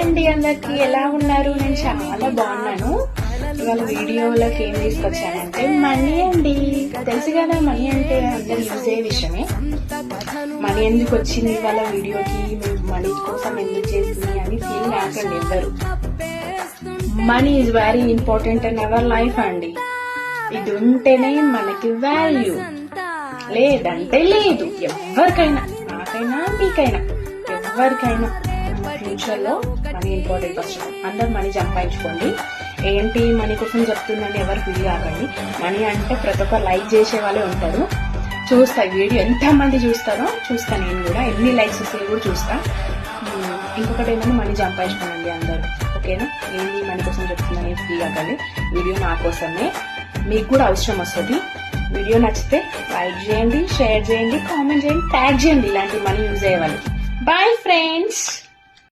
అండి అందరికి, ఎలా ఉన్నారు? నేను చాలా బాగున్నాను. ఇవాళ వీడియోలోకి ఏం తీసుకొచ్చానంటే మనీ అండి. తెలుసు కదా, మనీ అంటే అందరు యూజ్ అయ్యే విషయమే. మనీ ఎందుకు వచ్చింది ఇవాళ వీడియోకి, మనీ కోసం ఎందుకు చేసింది అని ఫీల్ కాకండి ఎవ్వరు. Money is very important in our life అండి. ఇది ఉంటేనే మనకి వాల్యూ, లేదంటే లేదు. ఎవరికైనా, నాకైనా మీకైనా, ఎవరికైనా ఫ్యూచర్ లో మనీ ఇంపార్టెంట్. ఫస్ట్ అందరు మనీ సంపాదించుకోండి. ఏంటి మనీ కోసం చెప్తుందని ఎవరు ఫీల్ కాకండి. మనీ అంటే ప్రతి ఒక్క లైక్ చేసే వాళ్ళే ఉంటారు. చూస్తా వీడియో ఎంత మంది చూస్తారో చూస్తా, నేను కూడా ఎన్ని లైక్స్ వస్తాయో కూడా చూస్తా. ఇంకొకటి ఏంటంటే మనీ సంపాదించుకోండి అందరు, ఓకేనా? ఏంటి మనీ కోసం చెప్తుందని ఫీల్ కాకండి. వీడియో నా కోసమే, మీకు కూడా అవసరం వస్తుంది. వీడియో నచ్చితే లైక్ చేయండి, షేర్ చేయండి, కామెంట్ చేయండి, ట్యాగ్ చేయండి ఇలాంటి మనీ యూజ్ అయ్యే వాళ్ళకి. Boy friends.